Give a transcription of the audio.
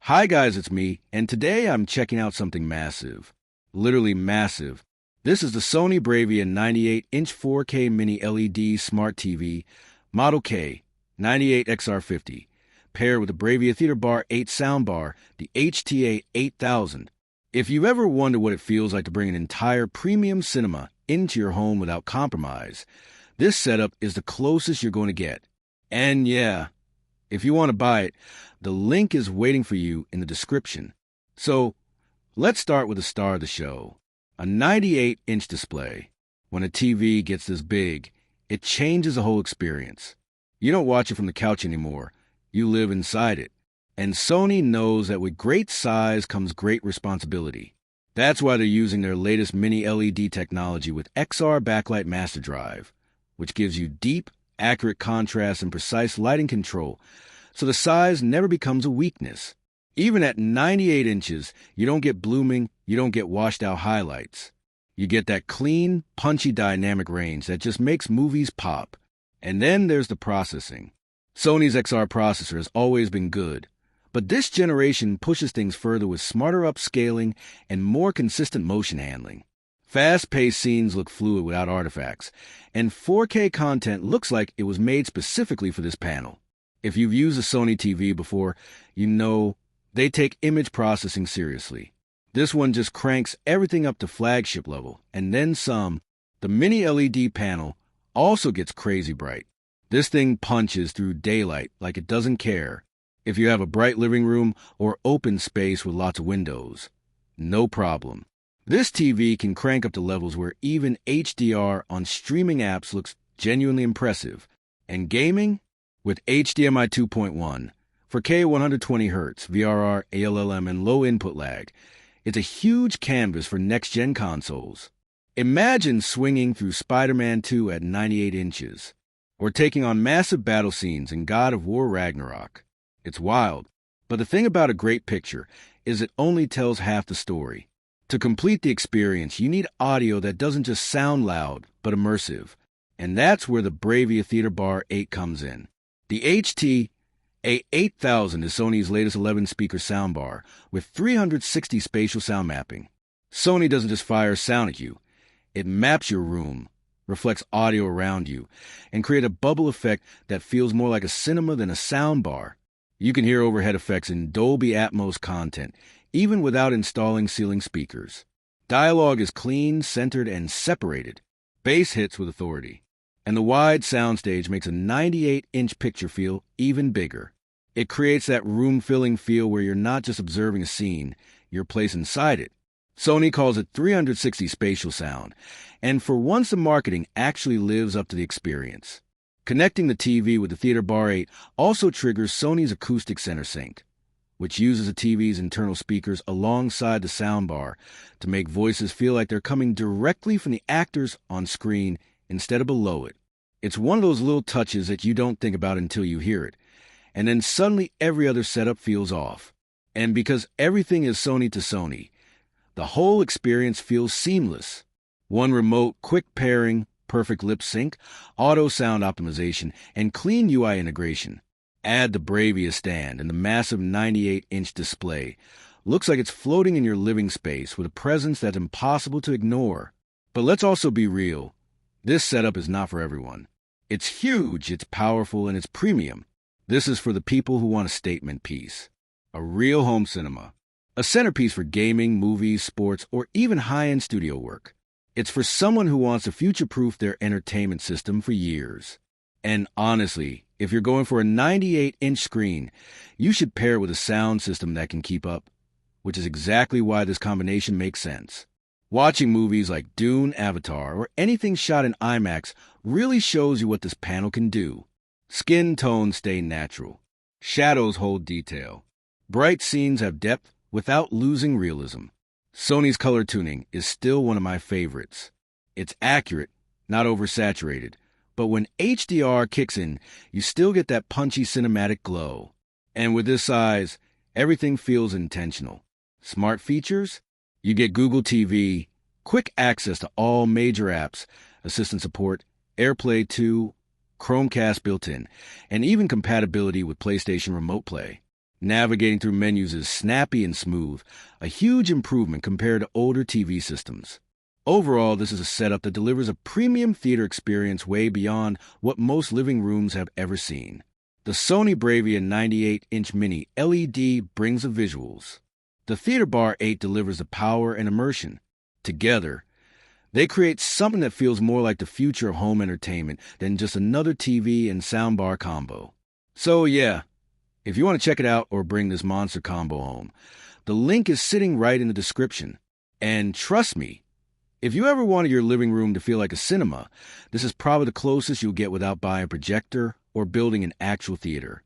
Hi guys, it's me, and today I'm checking out something massive. Literally massive. This is the Sony BRAVIA 98-inch 4K Mini LED Smart TV, Model K, 98XR50, paired with the BRAVIA Theater Bar 8 Soundbar, the HTA 8000. If you've ever wondered what it feels like to bring an entire premium cinema into your home without compromise, this setup is the closest you're going to get. And yeah, if you want to buy it, the link is waiting for you in the description. So, let's start with the star of the show. A 98-inch display. When a TV gets this big, it changes the whole experience. You don't watch it from the couch anymore. You live inside it. And Sony knows that with great size comes great responsibility. That's why they're using their latest mini LED technology with XR Backlight Master Drive, which gives you deep, accurate contrast and precise lighting control, so the size never becomes a weakness. Even at 98 inches, you don't get blooming, you don't get washed-out highlights. You get that clean, punchy dynamic range that just makes movies pop. And then there's the processing. Sony's XR processor has always been good, but this generation pushes things further with smarter upscaling and more consistent motion handling. Fast-paced scenes look fluid without artifacts, and 4K content looks like it was made specifically for this panel. If you've used a Sony TV before, you know they take image processing seriously. This one just cranks everything up to flagship level, and then some. The mini LED panel also gets crazy bright. This thing punches through daylight like it doesn't care. If you have a bright living room or open space with lots of windows, no problem. This TV can crank up to levels where even HDR on streaming apps looks genuinely impressive. And gaming? With HDMI 2.1, 4K 120Hz, VRR, ALLM, and low input lag, it's a huge canvas for next-gen consoles. Imagine swinging through Spider-Man 2 at 98 inches, or taking on massive battle scenes in God of War Ragnarok. It's wild, but the thing about a great picture is it only tells half the story. To complete the experience, you need audio that doesn't just sound loud, but immersive. And that's where the BRAVIA Theater Bar 8 comes in. The HTA 8000 is Sony's latest 11-speaker soundbar with 360 spatial sound mapping. Sony doesn't just fire sound at you. It maps your room, reflects audio around you, and creates a bubble effect that feels more like a cinema than a soundbar. You can hear overhead effects in Dolby Atmos content, even without installing ceiling speakers. Dialogue is clean, centered, and separated. Bass hits with authority. And the wide soundstage makes a 98-inch picture feel even bigger. It creates that room-filling feel where you're not just observing a scene, you're placed inside it. Sony calls it 360 Spatial Sound, and for once the marketing actually lives up to the experience. Connecting the TV with the Theater Bar 8 also triggers Sony's acoustic center sync, which uses the TV's internal speakers alongside the soundbar to make voices feel like they're coming directly from the actors on screen instead of below it. It's one of those little touches that you don't think about until you hear it, and then suddenly every other setup feels off. And because everything is Sony to Sony, the whole experience feels seamless. One remote, quick pairing, perfect lip sync, auto sound optimization, and clean UI integration. Add the BRAVIA stand and the massive 98-inch display. Looks like it's floating in your living space with a presence that's impossible to ignore. But let's also be real. This setup is not for everyone. It's huge, it's powerful, and it's premium. This is for the people who want a statement piece. A real home cinema. A centerpiece for gaming, movies, sports, or even high-end studio work. It's for someone who wants to future-proof their entertainment system for years. And honestly, if you're going for a 98-inch screen, you should pair it with a sound system that can keep up, which is exactly why this combination makes sense. Watching movies like Dune, Avatar, or anything shot in IMAX really shows you what this panel can do. Skin tones stay natural. Shadows hold detail. Bright scenes have depth without losing realism. Sony's color tuning is still one of my favorites. It's accurate, not oversaturated, but when HDR kicks in, you still get that punchy cinematic glow. And with this size, everything feels intentional. Smart features? You get Google TV, quick access to all major apps, assistant support, AirPlay 2, Chromecast built in, and even compatibility with PlayStation Remote Play. Navigating through menus is snappy and smooth, a huge improvement compared to older TV systems. Overall, this is a setup that delivers a premium theater experience way beyond what most living rooms have ever seen. The Sony BRAVIA 98-inch Mini LED brings the visuals. The Theater Bar 8 delivers the power and immersion. Together, they create something that feels more like the future of home entertainment than just another TV and soundbar combo. So yeah, if you want to check it out or bring this monster combo home, the link is sitting right in the description. And trust me, if you ever wanted your living room to feel like a cinema, this is probably the closest you'll get without buying a projector or building an actual theater.